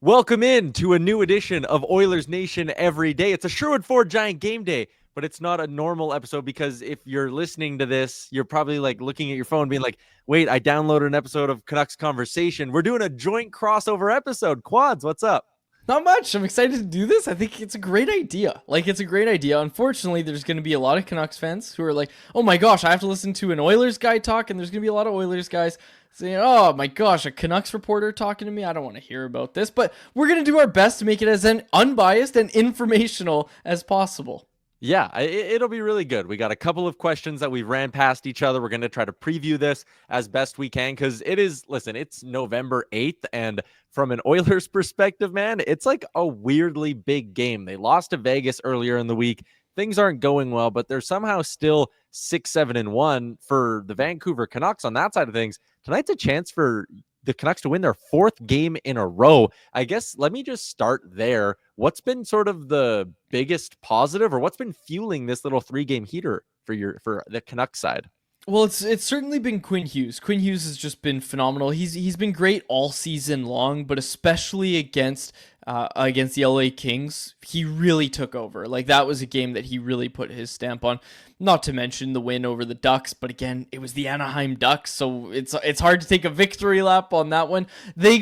Welcome in to a new edition of Oilersnation Everyday. It's a Sherwood Ford Giant game day, but it's not a normal episode because if you're listening to this, you're probably like looking at your phone being like, wait, I downloaded an episode of Canucks Conversation. We're doing a joint crossover episode. Quads, what's up? Not much. I'm excited to do this. I think it's a great idea. It's a great idea. Unfortunately, there's going to be a lot of Canucks fans who are like, oh my gosh, I have to listen to an Oilers guy talk. And there's going to be a lot of Oilers guys saying, oh my gosh, a Canucks reporter talking to me. I don't want to hear about this. But we're going to do our best to make it as unbiased and informational as possible. Yeah, it'll be really good. We got a couple of questions that we ran past each other. We're going to try to preview this as best we can because it's November 8th. And from an Oilers perspective, man, it's like a weirdly big game. They lost to Vegas earlier in the week. Things aren't going well, but they're somehow still 6-7-1 for the Vancouver Canucks on that side of things. Tonight's a chance for the Canucks to win their fourth game in a row. I guess let me just start there. What's been sort of the biggest positive, or what's been fueling this little 3-game heater for the Canucks side? Well, it's certainly been Quinn Hughes. Quinn Hughes has just been phenomenal. He's been great all season long, but especially against the LA Kings, he really took over. Like, that was a game that he really put his stamp on. Not to mention the win over the Ducks, but again, it was the Anaheim Ducks, so it's hard to take a victory lap on that one. They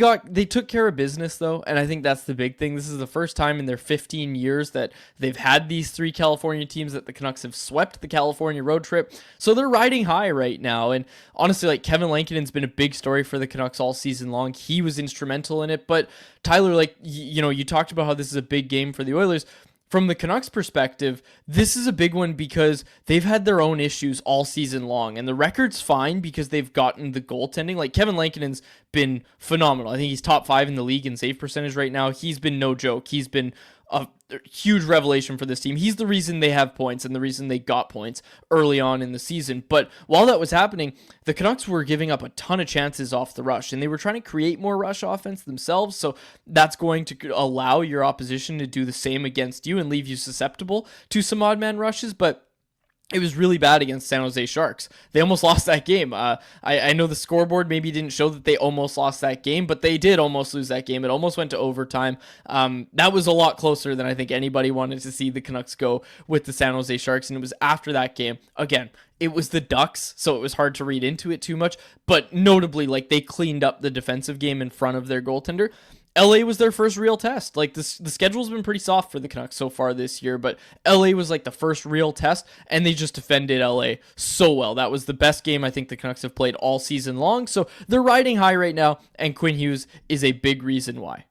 took care of business though, and I think that's the big thing. This is the first time in their 15 years that they've had these 3 California teams that the Canucks have swept the California road trip. So they're riding high right now, and honestly, like, Kevin Lankinen's been a big story for the Canucks all season long. He was instrumental in it, but Tyler, like, you talked about how this is a big game for the Oilers. From the Canucks perspective, this is a big one because they've had their own issues all season long, and the record's fine because they've gotten the goaltending. Like, Kevin Lankinen's been phenomenal. I think he's top 5 in the league in save percentage right now. He's been no joke. He's been a huge revelation for this team. He's the reason they have points and the reason they got points early on in the season. But while that was happening, the Canucks were giving up a ton of chances off the rush, and they were trying to create more rush offense themselves. So that's going to allow your opposition to do the same against you and leave you susceptible to some odd man rushes. But it was really bad against San Jose Sharks. They almost lost that game. I know the scoreboard maybe didn't show that they almost lost that game, but they did almost lose that game. It almost went to overtime. That was a lot closer than I think anybody wanted to see the Canucks go with the San Jose Sharks, and it was after that game. Again, it was the Ducks, so it was hard to read into it too much, but notably, like, they cleaned up the defensive game in front of their goaltender. LA was their first real test. Like, the schedule's been pretty soft for the Canucks so far this year, but LA was like the first real test, and they just defended LA so well. That was the best game I think the Canucks have played all season long. So they're riding high right now, and Quinn Hughes is a big reason why.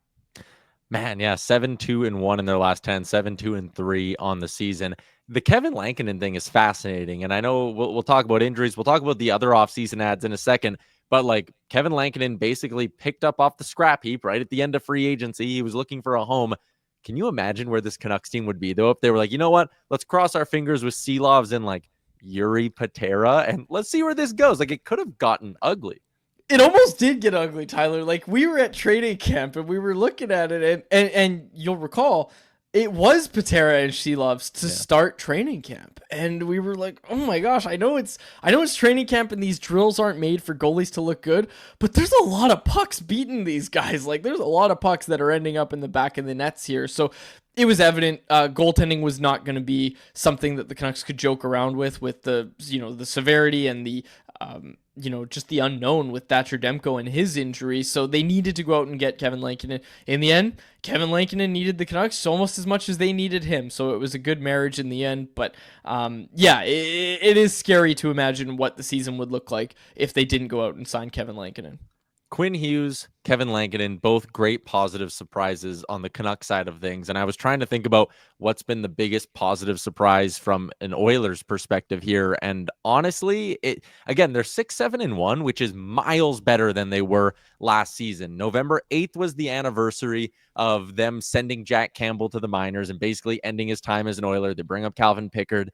Man, yeah, 7-2-1 in their last 10, 7-2-3 on the season. The Kevin Lankinen thing is fascinating, and I know we'll talk about injuries. We'll talk about the other offseason ads in a second. But, like, Kevin Lankinen basically picked up off the scrap heap right at the end of free agency. He was looking for a home. Can you imagine where this Canucks team would be, though, if they were like, you know what? Let's cross our fingers with Seelovs and, like, Yuri Patera, and let's see where this goes. Like, it could have gotten ugly. It almost did get ugly, Tyler. Like, we were at training camp, and we were looking at it, and you'll recall, it was Patera and Shelovs to start training camp. And we were like, oh my gosh, I know it's training camp and these drills aren't made for goalies to look good, but there's a lot of pucks beating these guys. Like, there's a lot of pucks that are ending up in the back of the nets here. So it was evident goaltending was not going to be something that the Canucks could joke around with the severity and the just the unknown with Thatcher Demko and his injury. So they needed to go out and get Kevin Lankinen. In the end, Kevin Lankinen needed the Canucks almost as much as they needed him. So it was a good marriage in the end. But it is scary to imagine what the season would look like if they didn't go out and sign Kevin Lankinen. Quinn Hughes, Kevin Lankinen, both great positive surprises on the Canucks side of things. And I was trying to think about what's been the biggest positive surprise from an Oilers perspective here. And honestly, they're 6-7-1, which is miles better than they were last season. November 8th was the anniversary of them sending Jack Campbell to the minors and basically ending his time as an Oiler. They bring up Calvin Pickard.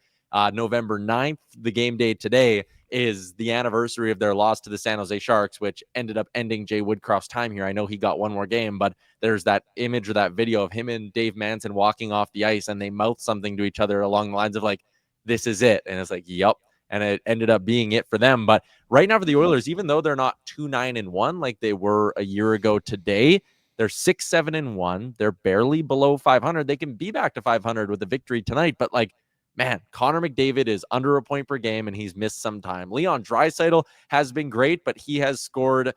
November 9th, the game day today, is the anniversary of their loss to the San Jose Sharks, which ended up ending Jay Woodcroft's time here. I know he got one more game, but there's that image or that video of him and Dave Manson walking off the ice, and they mouth something to each other along the lines of like, this is it. And it's like, yep. And it ended up being it for them. But right now for the Oilers, even though they're not 2-9-1 like they were a year ago today, They're 6-7-1. They're barely below 500. They can be back to 500 with a victory tonight, but like, man, Connor McDavid is under a point per game and he's missed some time. Leon Draisaitl has been great, but he has scored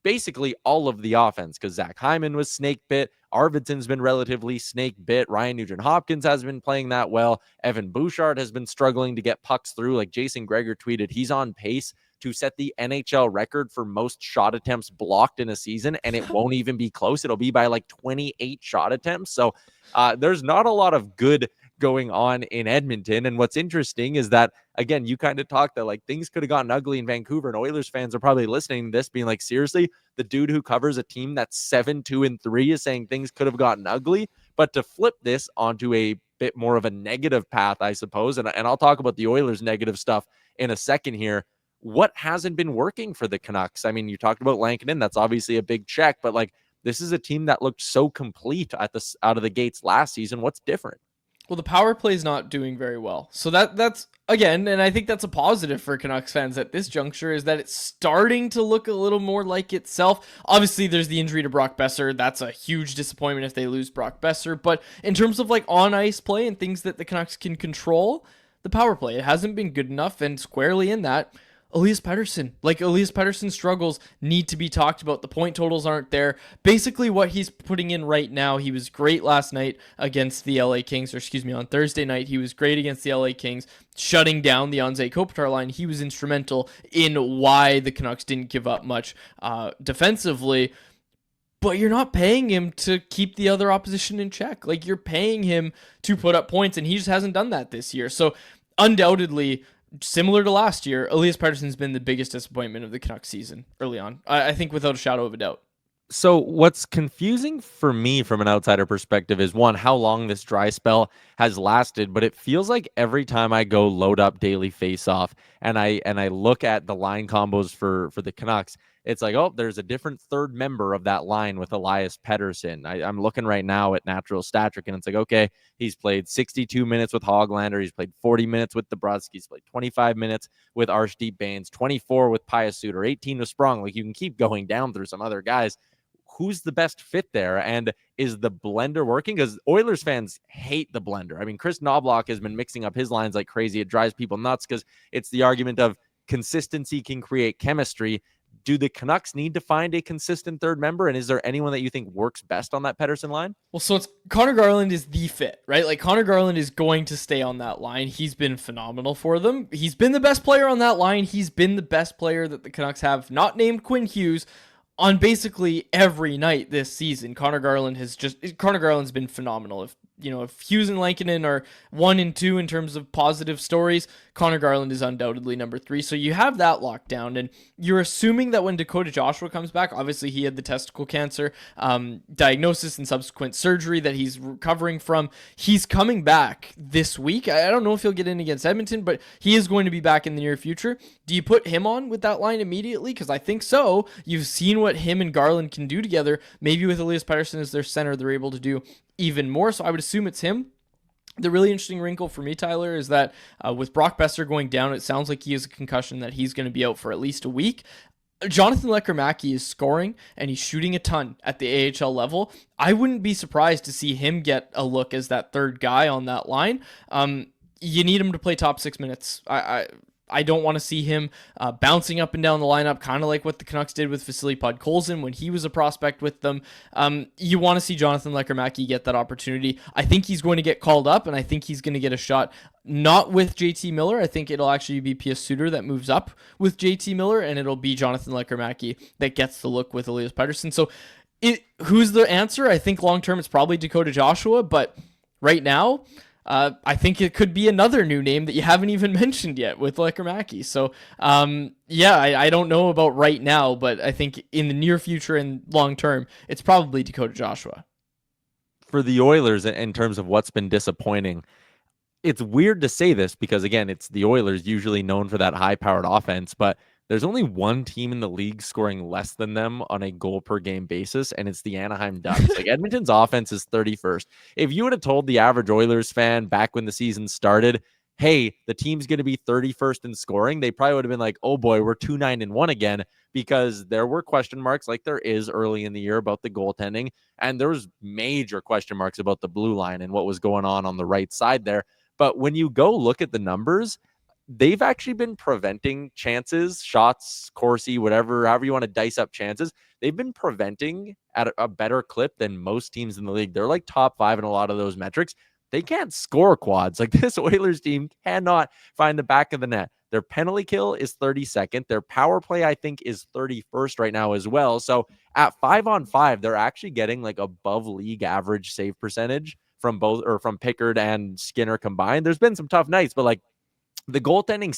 basically all of the offense because Zach Hyman was snake bit. Arvidsson's been relatively snake bit. Ryan Nugent-Hopkins has been playing that well. Evan Bouchard has been struggling to get pucks through. Like Jason Gregor tweeted, he's on pace to set the NHL record for most shot attempts blocked in a season, and it won't even be close. It'll be by like 28 shot attempts. So there's not a lot of good going on in Edmonton. And what's interesting is that, again, you kind of talked that like things could have gotten ugly in Vancouver, and Oilers fans are probably listening to this being like, seriously, the dude who covers a team that's 7-2-3 is saying things could have gotten ugly. But to flip this onto a bit more of a negative path, I suppose, and I'll talk about the Oilers' negative stuff in a second here. What hasn't been working for the Canucks? I mean, you talked about Lankinen. That's obviously a big check, but like this is a team that looked so complete out of the gates last season. What's different? Well, the power play is not doing very well. So that's, again, and I think that's a positive for Canucks fans at this juncture, is that it's starting to look a little more like itself. Obviously, there's the injury to Brock Besser. That's a huge disappointment if they lose Brock Besser. But in terms of like on-ice play and things that the Canucks can control, the power play, it hasn't been good enough, and squarely in that, Elias Pettersson. Like, Elias Pettersson's struggles need to be talked about. The point totals aren't there. Basically, what he's putting in right now, he was great last night against the LA Kings, or excuse me, on Thursday night, he was great against the LA Kings, shutting down the Anze Kopitar line. He was instrumental in why the Canucks didn't give up much defensively. But you're not paying him to keep the other opposition in check. Like, you're paying him to put up points, and he just hasn't done that this year. So, undoubtedly, similar to last year, Elias Pettersson's been the biggest disappointment of the Canucks season early on. I think without a shadow of a doubt. So what's confusing for me from an outsider perspective is, one, how long this dry spell has lasted, but it feels like every time I go load up Daily Faceoff and I look at the line combos for the Canucks, it's like, oh, there's a different third member of that line with Elias Pettersson. I'm looking right now at Natural Stat Trick, and it's like, okay, he's played 62 minutes with Hoglander. He's played 40 minutes with Dabrowski. He's played 25 minutes with Arshdeep Bains, 24 with Pius Suter, 18 with Sprong. Like, you can keep going down through some other guys. Who's the best fit there? And is the blender working? Because Oilers fans hate the blender. I mean, Chris Knobloch has been mixing up his lines like crazy. It drives people nuts because it's the argument of consistency can create chemistry. Do the Canucks need to find a consistent third member? And is there anyone that you think works best on that Pettersson line? Well, so it's Connor Garland is the fit, right? Like, Connor Garland is going to stay on that line. He's been phenomenal for them. He's been the best player on that line. He's been the best player that the Canucks have, not named Quinn Hughes, on basically every night this season. Connor Garland's been phenomenal. If Hughes and Lankinen are 1 and 2 in terms of positive stories, Connor Garland is undoubtedly number 3. So you have that locked down, and you're assuming that when Dakota Joshua comes back, obviously he had the testicle cancer diagnosis and subsequent surgery that he's recovering from. He's coming back this week. I don't know if he'll get in against Edmonton, but he is going to be back in the near future. Do you put him on with that line immediately? Because I think so. You've seen what him and Garland can do together. Maybe with Elias Pettersson as their center, they're able to do even more. So I would assume it's him. The really interesting wrinkle for me, Tyler, is that with Brock Besser going down, it sounds like he has a concussion that he's going to be out for at least a week. Jonathan Lekkerimäki is scoring and he's shooting a ton at the AHL level. I wouldn't be surprised to see him get a look as that third guy on that line. You need him to play top 6 minutes. I don't want to see him bouncing up and down the lineup, kind of like what the Canucks did with Vasily Podkolzin when he was a prospect with them. You want to see Jonathan Lekkerimäki get that opportunity. I think he's going to get called up, and I think he's going to get a shot, not with JT Miller. I think it'll actually be Pius Suter that moves up with JT Miller, and it'll be Jonathan Lekkerimäki that gets the look with Elias Pettersson. So who's the answer? I think long-term it's probably Dakota Joshua, but right now, I think it could be another new name that you haven't even mentioned yet with Lekkerimäki. So, I don't know about right now, but I think in the near future and long term, it's probably Dakota Joshua. For the Oilers, in terms of what's been disappointing, it's weird to say this because, again, it's the Oilers, usually known for that high-powered offense, but there's only one team in the league scoring less than them on a goal per game basis, and it's the Anaheim Ducks. Like, Edmonton's offense is 31st. If you would have told the average Oilers fan back when the season started, hey, the team's going to be 31st in scoring, they probably would have been like, oh boy, we're 2-9-1 again, because there were question marks like there is early in the year about the goaltending. And there was major question marks about the blue line and what was going on the right side there. But when you go look at the numbers, they've actually been preventing chances, shots, Corsi, whatever, however you want to dice up chances. They've been preventing at a better clip than most teams in the league. They're like top 5 in a lot of those metrics. They can't score quads. Like, this Oilers team cannot find the back of the net. Their penalty kill is 32nd. Their power play, I think, is 31st right now as well. So at 5-on-5, they're actually getting like above league average save percentage from both, or from Pickard and Skinner combined. There's been some tough nights, but like, the goaltending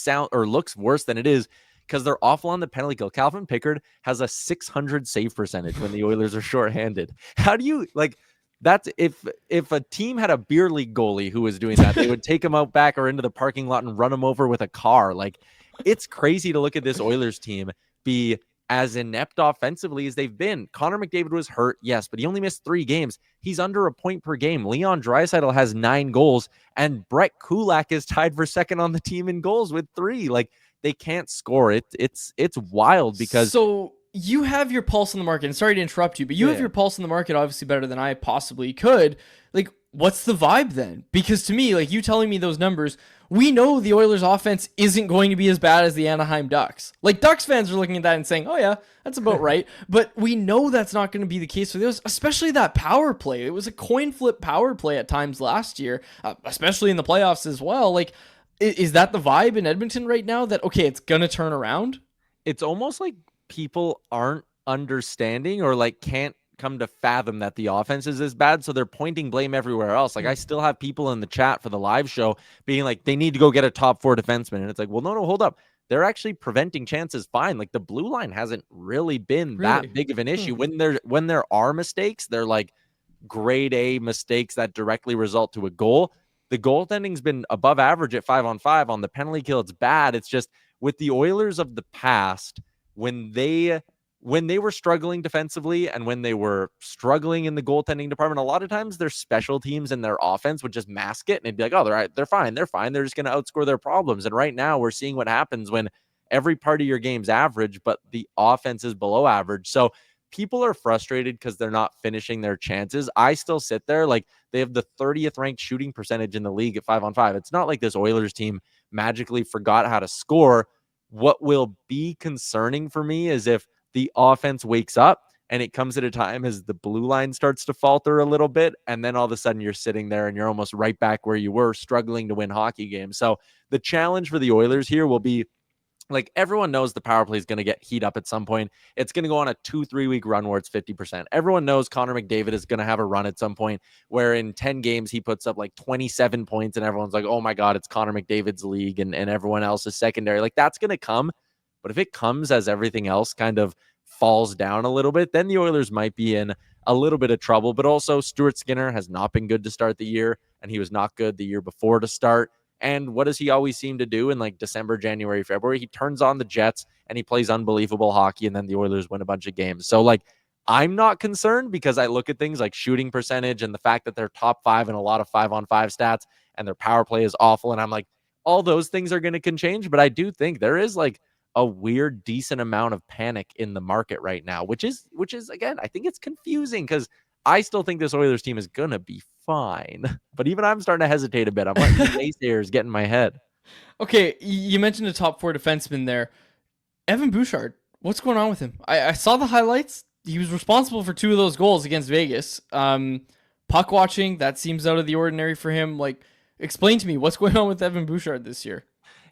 looks worse than it is because they're awful on the penalty kill. Calvin Pickard has a 600 save percentage when the Oilers are shorthanded. How do you like? That's if a team had a beer league goalie who was doing that, they would take him out back or into the parking lot and run him over with a car. Like, it's crazy to look at this Oilers team be as inept offensively as they've been. Connor McDavid was hurt, yes, but he only missed 3 games. He's under a point per game. Leon Draisaitl has 9 goals, and Brett Kulak is tied for second on the team in goals with 3. Like, they can't score. It's wild because So you have your pulse on the market. And sorry to interrupt you, but you have your pulse on the market obviously better than I possibly could. Like, what's the vibe then? Because to me, like, you telling me those numbers, we know the Oilers offense isn't going to be as bad as the Anaheim Ducks. Like, Ducks fans are looking at that and saying, oh yeah, that's about right. But we know that's not going to be the case for the Oilers, especially that power play. It was a coin flip power play at times last year, especially in the playoffs as well. Like, is that the vibe in Edmonton right now, that, okay, it's going to turn around? It's almost like people aren't understanding or like can't come to fathom that the offense is as bad, so they're pointing blame everywhere else. Like, I still have people in the chat for the live show being like, they need to go get a top 4 defenseman, and it's like, well, no, hold up. They're actually preventing chances fine. Like, the blue line hasn't really been that big of an issue. When there are mistakes, they're like grade A mistakes that directly result to a goal. The goaltending's been above average at 5-on-5. On the penalty kill, it's bad. It's just with the Oilers of the past, when they were struggling defensively and when they were struggling in the goaltending department, a lot of times their special teams and their offense would just mask it, and it'd be like, oh, they're fine. They're just going to outscore their problems. And right now we're seeing what happens when every part of your game's average, but the offense is below average. So people are frustrated because they're not finishing their chances. I still sit there like, they have the 30th ranked shooting percentage in the league at 5-on-5. It's not like this Oilers team magically forgot how to score. What will be concerning for me is if the offense wakes up and it comes at a time as the blue line starts to falter a little bit, and then all of a sudden you're sitting there and you're almost right back where you were, struggling to win hockey games. So the challenge for the Oilers here will be, like, everyone knows the power play is going to get heat up at some point. It's going to go on a 2-3 week run where it's 50%. Everyone knows Connor McDavid is going to have a run at some point where in 10 games he puts up like 27 points and everyone's like, oh my God, it's Connor McDavid's league, and everyone else is secondary. Like, that's going to come. But if it comes as everything else kind of falls down a little bit, then the Oilers might be in a little bit of trouble. But also, Stuart Skinner has not been good to start the year, and he was not good the year before to start. And what does he always seem to do in like December, January, February? He turns on the Jets and he plays unbelievable hockey, and then the Oilers win a bunch of games. So, like, I'm not concerned because I look at things like shooting percentage and the fact that they're top 5 in a lot of 5-on-5 stats and their power play is awful. And I'm like, all those things are going to change. But I do think there is like a weird, decent amount of panic in the market right now, which is again, I think it's confusing because I still think this Oilers team is going to be fine. But even I'm starting to hesitate a bit. I'm letting the naysayers get in my head. Okay, you mentioned a top 4 defenseman there. Evan Bouchard, what's going on with him? I saw the highlights. He was responsible for 2 of those goals against Vegas. Puck watching, that seems out of the ordinary for him. Like, explain to me what's going on with Evan Bouchard this year.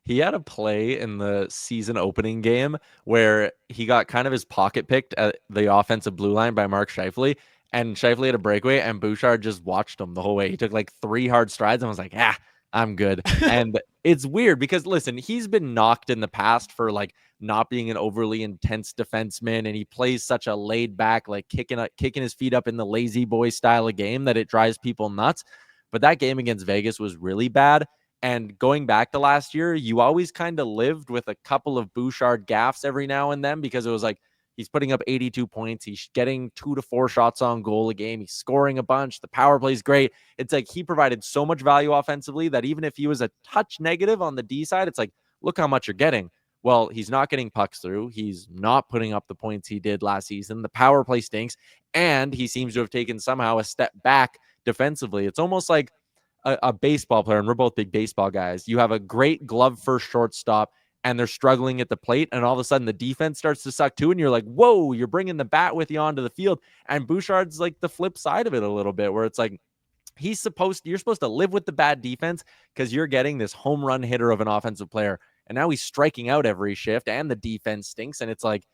He had a play in the season opening game where he got kind of his pocket picked at the offensive blue line by Mark Scheifele, and Scheifele had a breakaway, and Bouchard just watched him the whole way. He took like 3 hard strides and was like, I'm good. And it's weird because, listen, he's been knocked in the past for like not being an overly intense defenseman, and he plays such a laid back, like kicking his feet up in the lazy boy style of game that it drives people nuts. But that game against Vegas was really bad. And going back to last year, you always kind of lived with a couple of Bouchard gaffes every now and then because it was like, He's putting up 82 points. He's getting 2 to 4 shots on goal a game. He's scoring a bunch. The power play is great. It's like he provided so much value offensively that even if he was a touch negative on the D side, it's like, look how much you're getting. Well, he's not getting pucks through. He's not putting up the points he did last season. The power play stinks. And he seems to have taken somehow a step back defensively. It's almost like a baseball player, and we're both big baseball guys. You have a great glove first shortstop, and they're struggling at the plate, and all of a sudden the defense starts to suck too, and you're like, whoa, you're bringing the bat with you onto the field. And Bouchard's like the flip side of it a little bit, where it's like, you're supposed to live with the bad defense because you're getting this home run hitter of an offensive player. And now he's striking out every shift, and the defense stinks. And it's like,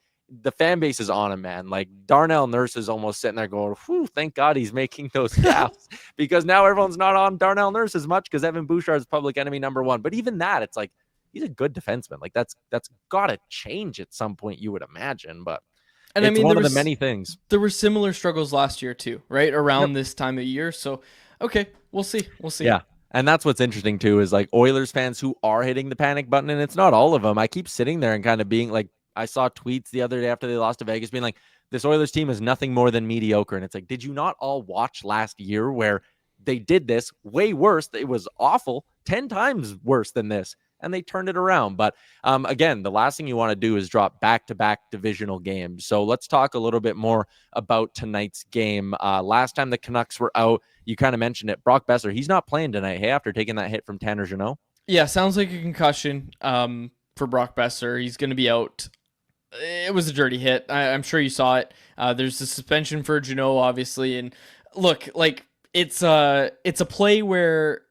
the fan base is on him, man. Like Darnell Nurse is almost sitting there going, whew, thank God he's making those gaffes because now everyone's not on Darnell Nurse as much because Evan Bouchard's public enemy number one. But even that, it's like, he's a good defenseman. Like that's got to change at some point, you would imagine. But and it's I mean, one of the many things. There were similar struggles last year too, right? Around this time of year. So, okay, we'll see. Yeah. And that's what's interesting too, is like Oilers fans who are hitting the panic button, and it's not all of them. I keep sitting there and kind of being like, I saw tweets the other day after they lost to Vegas being like, this Oilers team is nothing more than mediocre. And it's like, did you not all watch last year where they did this way worse? It was awful, 10 times worse than this, and they turned it around. But again, the last thing you want to do is drop back-to-back divisional games. So let's talk a little bit more about tonight's game. Last time the Canucks were out, you kind of mentioned it, Brock Besser, he's not playing tonight, hey, after taking that hit from Tanner Jeannot? Yeah, sounds like a concussion for Brock Besser. He's going to be out. It was a dirty hit. I'm sure you saw it. There's a suspension for Jeannot, obviously. And look, like it's a play where,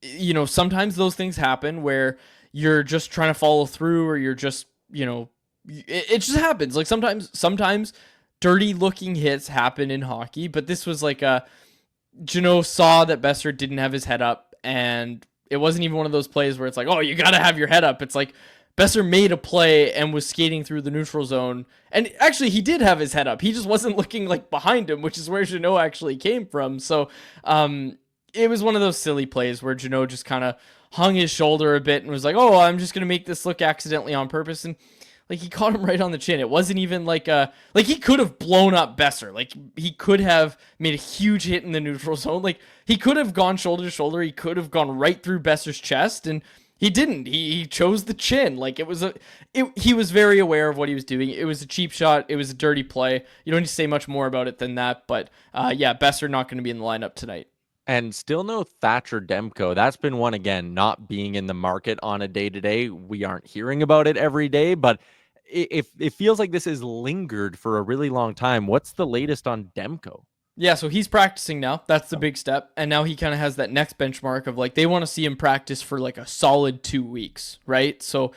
you know, sometimes those things happen where you're just trying to follow through, or you're just, you know, it just happens. Like sometimes dirty looking hits happen in hockey, but this was like Jeannot saw that Besser didn't have his head up, and it wasn't even one of those plays where it's like, oh, you got to have your head up. It's like, Besser made a play and was skating through the neutral zone. And actually, he did have his head up. He just wasn't looking like behind him, which is where Jeannot actually came from. So it was one of those silly plays where Jeannot just kind of hung his shoulder a bit and was like, oh, I'm just going to make this look accidentally on purpose. And like, he caught him right on the chin. It wasn't even like he could have blown up Besser. Like, he could have made a huge hit in the neutral zone. Like, he could have gone shoulder to shoulder. He could have gone right through Besser's chest, and he didn't. He chose the chin. Like, he was very aware of what he was doing. It was a cheap shot. It was a dirty play. You don't need to say much more about it than that. But yeah, Besser not going to be in the lineup tonight. And still no Thatcher Demko. That's been one, again, not being in the market on a day-to-day. We aren't hearing about it every day, but it feels like this has lingered for a really long time. What's the latest on Demko? Yeah, so he's practicing now. That's the big step. And now he kind of has that next benchmark of like, they want to see him practice for like a solid 2 weeks, right? So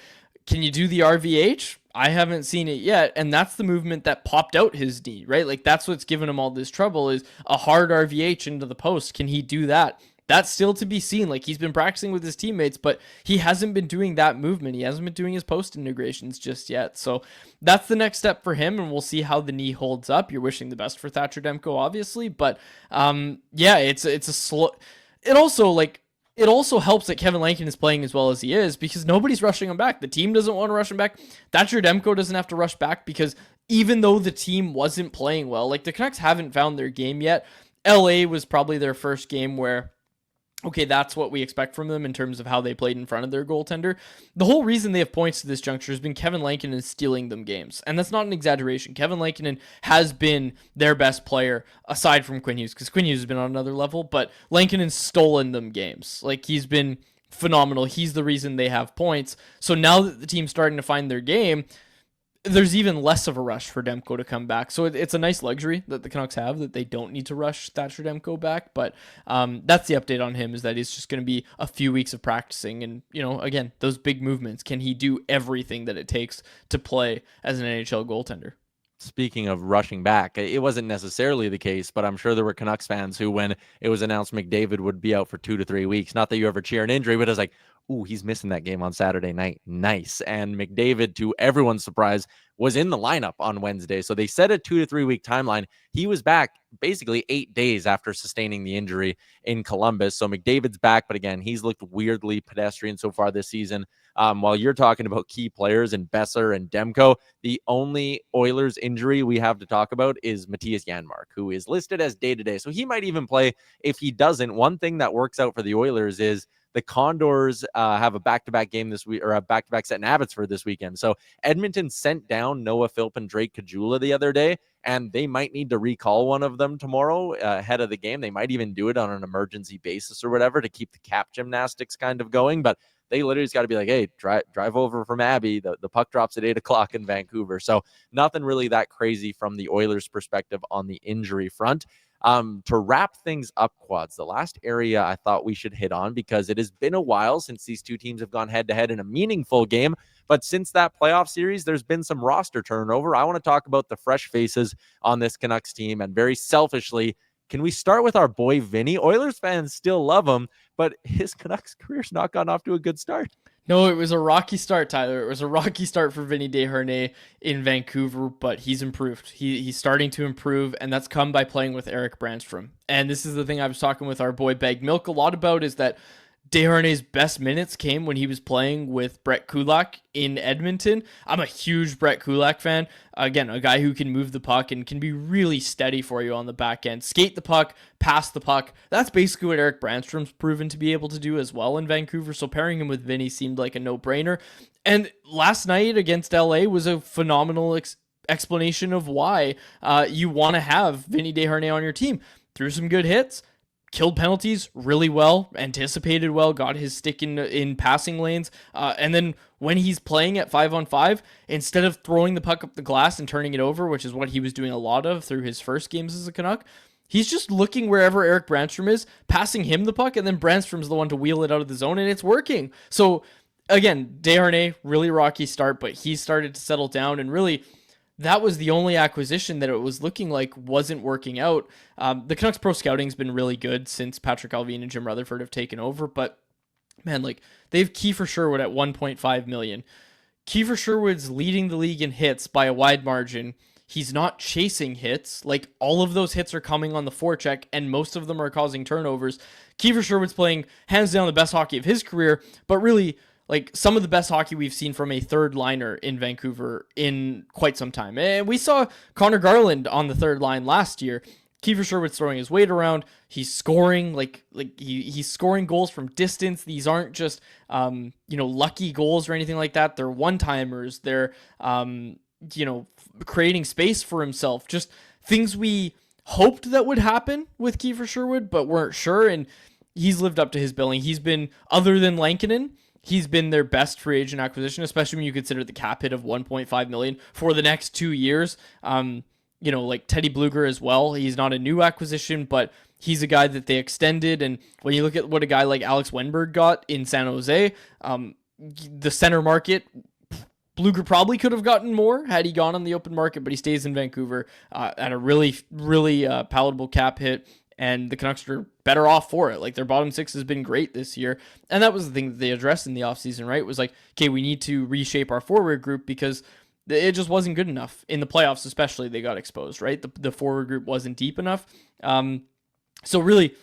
can you do the RVH? I haven't seen it yet. And that's the movement that popped out his knee, right? Like, that's what's given him all this trouble, is a hard RVH into the post. Can he do that? That's still to be seen. Like, he's been practicing with his teammates, but he hasn't been doing that movement. He hasn't been doing his post integrations just yet. So that's the next step for him, and we'll see how the knee holds up. You're wishing the best for Thatcher Demko, obviously, but yeah, it's a slow. It also helps that Kevin Lankin is playing as well as he is, because nobody's rushing him back. The team doesn't want to rush him back. Thatcher Demko doesn't have to rush back, because even though the team wasn't playing well, like, the Canucks haven't found their game yet. LA was probably their first game where, okay, that's what we expect from them in terms of how they played in front of their goaltender. The whole reason they have points to this juncture has been Kevin Lankinen stealing them games. And that's not an exaggeration. Kevin Lankinen has been their best player, aside from Quinn Hughes, because Quinn Hughes has been on another level, but Lankinen's stolen them games. Like, he's been phenomenal. He's the reason they have points. So now that the team's starting to find their game, there's even less of a rush for Demko to come back. So it's a nice luxury that the Canucks have, that they don't need to rush Thatcher Demko back. But that's the update on him, is that he's just going to be a few weeks of practicing. And, you know, again, those big movements. Can he do everything that it takes to play as an NHL goaltender? Speaking of rushing back, it wasn't necessarily the case, but I'm sure there were Canucks fans who, when it was announced McDavid would be out for 2 to 3 weeks, not that you ever cheer an injury, but it's like, ooh, he's missing that game on Saturday night. Nice. And McDavid, to everyone's surprise, was in the lineup on Wednesday. So they set a 2 to 3 week timeline. He was back basically 8 days after sustaining the injury in Columbus. So McDavid's back, but again, he's looked weirdly pedestrian so far this season. While you're talking about key players and Besser and Demko, the only Oilers injury we have to talk about is Matthias Janmark, who is listed as day-to-day. So he might even play. If he doesn't, one thing that works out for the Oilers is the Condors have a back-to-back game this week, or a back-to-back set in Abbotsford this weekend. So Edmonton sent down Noah Philp and Drake Caggiula the other day, and they might need to recall one of them tomorrow ahead of the game. They might even do it on an emergency basis or whatever to keep the cap gymnastics kind of going. But they literally just got to be like, hey, drive over from Abbey. The puck drops at 8 o'clock in Vancouver. So nothing really that crazy from the Oilers' perspective on the injury front. To wrap things up, Quads, the last area I thought we should hit on, because it has been a while since these two teams have gone head-to-head in a meaningful game. But since that playoff series, there's been some roster turnover. I want to talk about the fresh faces on this Canucks team. And very selfishly, can we start with our boy Vinny? Oilers fans still love him, but his Canucks career's not gone off to a good start. No, it was a rocky start, Tyler. It was a rocky start for Vinny Desharnais in Vancouver, but he's improved. He's starting to improve, and that's come by playing with Erik Brannstrom. And this is the thing I was talking with our boy Bag Milk a lot about, is that Desharnais' best minutes came when he was playing with Brett Kulak in Edmonton. I'm a huge Brett Kulak fan. Again, a guy who can move the puck and can be really steady for you on the back end. Skate the puck, pass the puck. That's basically what Erik Brannstrom's proven to be able to do as well in Vancouver. So pairing him with Vinny seemed like a no-brainer. And last night against LA was a phenomenal explanation of why you want to have Vinny Desharnais on your team. Threw some good hits, killed penalties really well, anticipated well, got his stick in passing lanes. And then when he's playing at 5-on-5, instead of throwing the puck up the glass and turning it over, which is what he was doing a lot of through his first games as a Canuck, he's just looking wherever Erik Brannstrom is, passing him the puck, and then Brannstrom's the one to wheel it out of the zone, and it's working. So again, Desharnais, really rocky start, but he started to settle down, and really that was the only acquisition that it was looking like wasn't working out. The Canucks pro scouting has been really good since Patrick Allvin and Jim Rutherford have taken over, but man, like, they have Kiefer Sherwood at $1.5 million. Kiefer Sherwood's leading the league in hits by a wide margin. He's not chasing hits. Like, all of those hits are coming on the forecheck, and most of them are causing turnovers. Kiefer Sherwood's playing hands down the best hockey of his career, but really, like, some of the best hockey we've seen from a third liner in Vancouver in quite some time. And we saw Connor Garland on the third line last year. Kiefer Sherwood's throwing his weight around. He's scoring, he's scoring goals from distance. These aren't just lucky goals or anything like that. They're one-timers. They're creating space for himself. Just things we hoped that would happen with Kiefer Sherwood, but weren't sure. And he's lived up to his billing. He's been, other than Lankinen, he's been their best free agent acquisition, especially when you consider the cap hit of $1.5 million for the next 2 years. Like Teddy Bluger as well. He's not a new acquisition, but he's a guy that they extended. And when you look at what a guy like Alex Wenberg got in San Jose, the center market, Bluger probably could have gotten more had he gone on the open market, but he stays in Vancouver at a really, really palatable cap hit. And the Canucks are better off for it. Like, their bottom six has been great this year. And that was the thing that they addressed in the offseason, right? It was like, okay, we need to reshape our forward group because it just wasn't good enough. In the playoffs especially, they got exposed, right? The forward group wasn't deep enough. So really,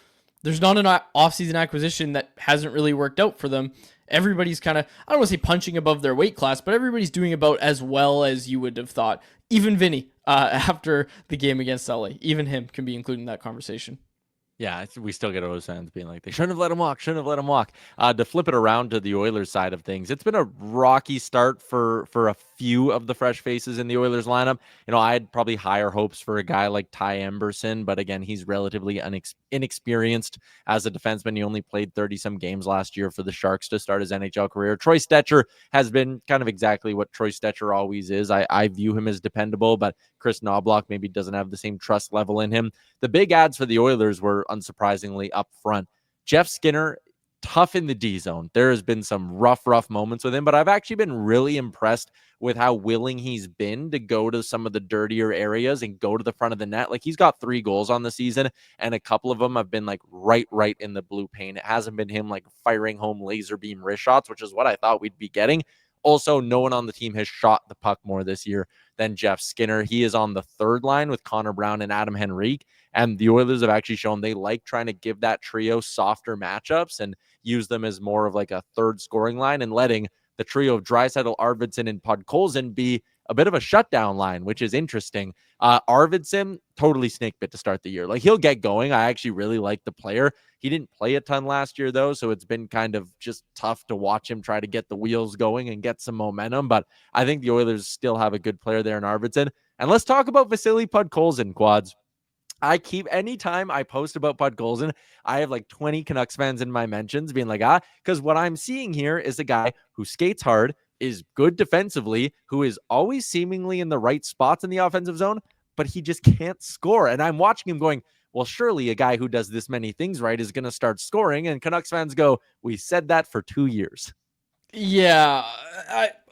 there's not an offseason acquisition that hasn't really worked out for them. Everybody's kind of, I don't want to say punching above their weight class, but everybody's doing about as well as you would have thought. Even Vinny, after the game against LA, even him can be included in that conversation. Yeah, we still get Oilers fans being like, they shouldn't have let him walk, To flip it around to the Oilers side of things, it's been a rocky start for a few of the fresh faces in the Oilers lineup. I had probably higher hopes for a guy like Ty Emberson, but again, he's relatively inexperienced as a defenseman. He only played 30-some games last year for the Sharks to start his NHL career. Troy Stecher has been kind of exactly what Troy Stecher always is. I view him as dependable, but Chris Knobloch maybe doesn't have the same trust level in him. The big ads for the Oilers were unsurprisingly up front. Jeff Skinner tough in the D zone. There has been some rough moments with him, but I've actually been really impressed with how willing he's been to go to some of the dirtier areas and go to the front of the net. Like, he's got 3 goals on the season, and a couple of them have been like right in the blue paint. It hasn't been him like firing home laser beam wrist shots, which is what I thought we'd be getting. Also, no one on the team has shot the puck more this year than Jeff Skinner. He is on the third line with Connor Brown and Adam Henrique, and the Oilers have actually shown they like trying to give that trio softer matchups and use them as more of like a third scoring line, and letting the trio of Draisaitl, Arvidsson, and Podkolzin be a bit of a shutdown line, which is interesting. Arvidsson, totally snake bit to start the year. Like, he'll get going. I actually really like the player. He didn't play a ton last year, though, so it's been kind of just tough to watch him try to get the wheels going and get some momentum. But I think the Oilers still have a good player there in Arvidsson. And let's talk about Vasily Podkolzin, Quads. Anytime I post about Podkolzin, I have like 20 Canucks fans in my mentions being like, because what I'm seeing here is a guy who skates hard, is good defensively, who is always seemingly in the right spots in the offensive zone, but he just can't score. And I'm watching him going, well, surely a guy who does this many things right is going to start scoring. And Canucks fans go, we said that for 2 years. Yeah,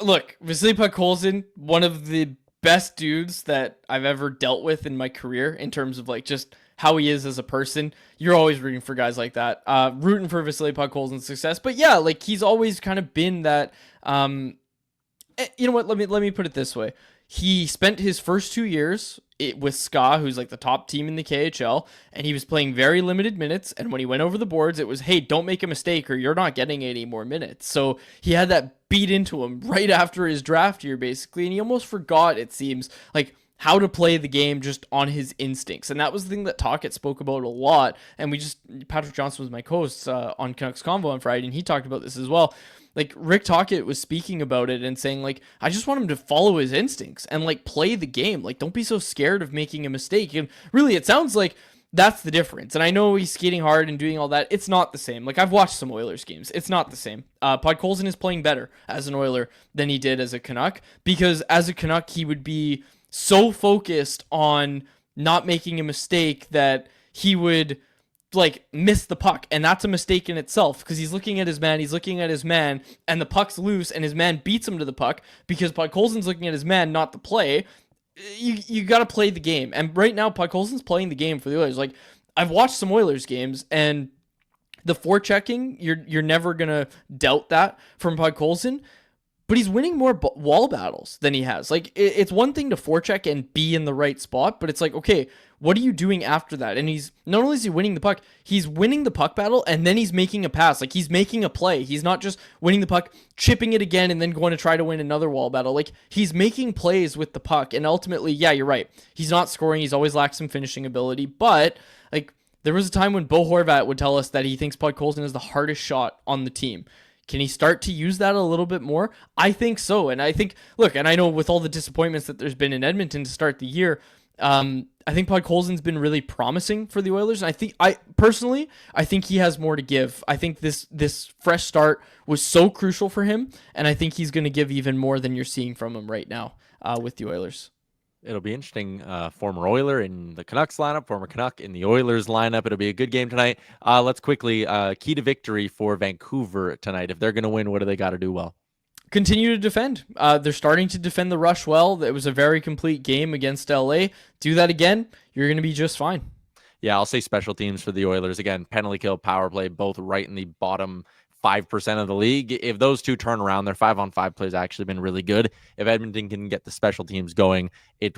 look, Vasily Podkolzin, one of the best dudes that I've ever dealt with in my career in terms of like just how he is as a person. You're always rooting for guys like that, rooting for Vasily Podkolzin's success. But yeah, like, he's always kind of been that. You know what? Let me put it this way. He spent his first 2 years with SKA, who's like the top team in the KHL, and he was playing very limited minutes. And when he went over the boards, it was, hey, don't make a mistake or you're not getting any more minutes. So he had that beat into him right after his draft year, basically. And he almost forgot, it seems, like, how to play the game just on his instincts. And that was the thing that Tocchet spoke about a lot. And Patrick Johnson was my co-host on Canucks Convo on Friday, and he talked about this as well. Like, Rick Tocchet was speaking about it and saying, like, I just want him to follow his instincts and, like, play the game. Like, don't be so scared of making a mistake. And really, it sounds like that's the difference. And I know he's skating hard and doing all that. It's not the same. Like, I've watched some Oilers games. It's not the same. Podkolzin is playing better as an Oiler than he did as a Canuck, because as a Canuck, he would be so focused on not making a mistake that he would, like, miss the puck, and that's a mistake in itself, because he's looking at his man, and the puck's loose, and his man beats him to the puck because Podkolzin's looking at his man, not the play. You got to play the game, and right now Podkolzin's playing the game for the Oilers. Like, I've watched some Oilers games, and the forechecking, you're never gonna doubt that from Podkolzin. But he's winning more wall battles than he has. Like, it's one thing to forecheck and be in the right spot, but it's like, okay, what are you doing after that? And he's, not only is he winning the puck, he's winning the puck battle, and then he's making a pass. Like, he's making a play. He's not just winning the puck, chipping it again, and then going to try to win another wall battle. Like, he's making plays with the puck, and ultimately, yeah, you're right. He's not scoring. He's always lacked some finishing ability, but, like, there was a time when Bo Horvat would tell us that he thinks Podkolzin is the hardest shot on the team. Can he start to use that a little bit more? I think so. And I think, look, and I know with all the disappointments that there's been in Edmonton to start the year, I think Podkolzin's been really promising for the Oilers. And I think he has more to give. I think this fresh start was so crucial for him. And I think he's going to give even more than you're seeing from him right now with the Oilers. It'll be interesting. Former Oiler in the Canucks lineup, former Canuck in the Oilers lineup. It'll be a good game tonight. Let's quickly, key to victory for Vancouver tonight. If they're going to win, what do they got to do well? Continue to defend. They're starting to defend the rush well. It was a very complete game against LA. Do that again, you're going to be just fine. Yeah, I'll say special teams for the Oilers. Again, penalty kill, power play, both right in the bottom 5% of the league. If those two turn around, their 5-on-5 play has actually been really good. If Edmonton can get the special teams going, it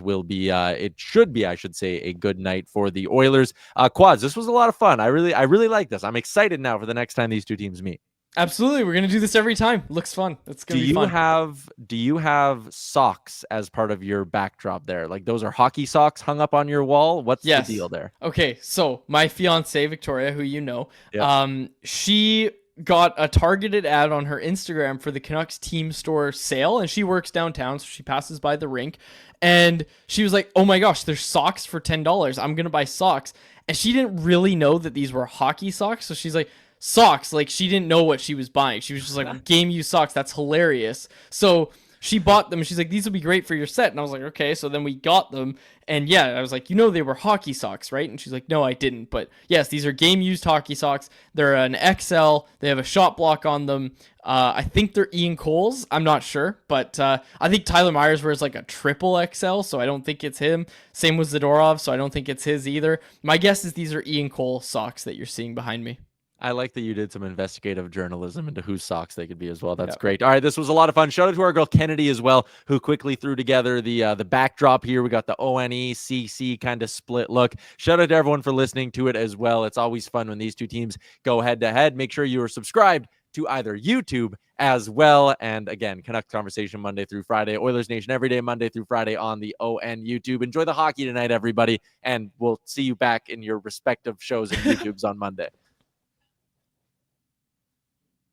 should be, I should say, a good night for the Oilers. Quads, this was a lot of fun. I really like this. I'm excited now for the next time these two teams meet. Absolutely. We're going to do this every time. Looks fun. It's going to be fun. Do you have socks as part of your backdrop there? Like, those are hockey socks hung up on your wall? What's the deal there? Okay, so my fiance, Victoria, who you know, yep. She got a targeted ad on her Instagram for the Canucks team store sale, and she works downtown, so she passes by the rink, and she was like, oh my gosh, there's socks for $10. I'm going to buy socks. And she didn't really know that these were hockey socks, so she's like, socks, like, she didn't know what she was buying. She was just like, game used socks, that's hilarious. So she bought them. She's like, these will be great for your set. And I was like, okay. So then we got them. And yeah, I was like, they were hockey socks, right? And she's like, no, I didn't. But yes, these are game used hockey socks. They're an XL. They have a shot block on them. I think they're Ian Cole's. I'm not sure, but I think Tyler Myers wears like a triple XL, so I don't think it's him. Same with Zadorov, so I don't think it's his either. My guess is these are Ian Cole socks that you're seeing behind me. I like that you did some investigative journalism into whose socks they could be as well. That's great. All right, this was a lot of fun. Shout out to our girl Kennedy as well, who quickly threw together the backdrop here. We got the ONE CC kind of split look. Shout out to everyone for listening to it as well. It's always fun when these two teams go head to head. Make sure you are subscribed to either YouTube as well. And again, Canucks Conversation Monday through Friday, Oilers Nation Everyday Monday through Friday on the ON YouTube. Enjoy the hockey tonight, everybody, and we'll see you back in your respective shows and YouTubes on Monday.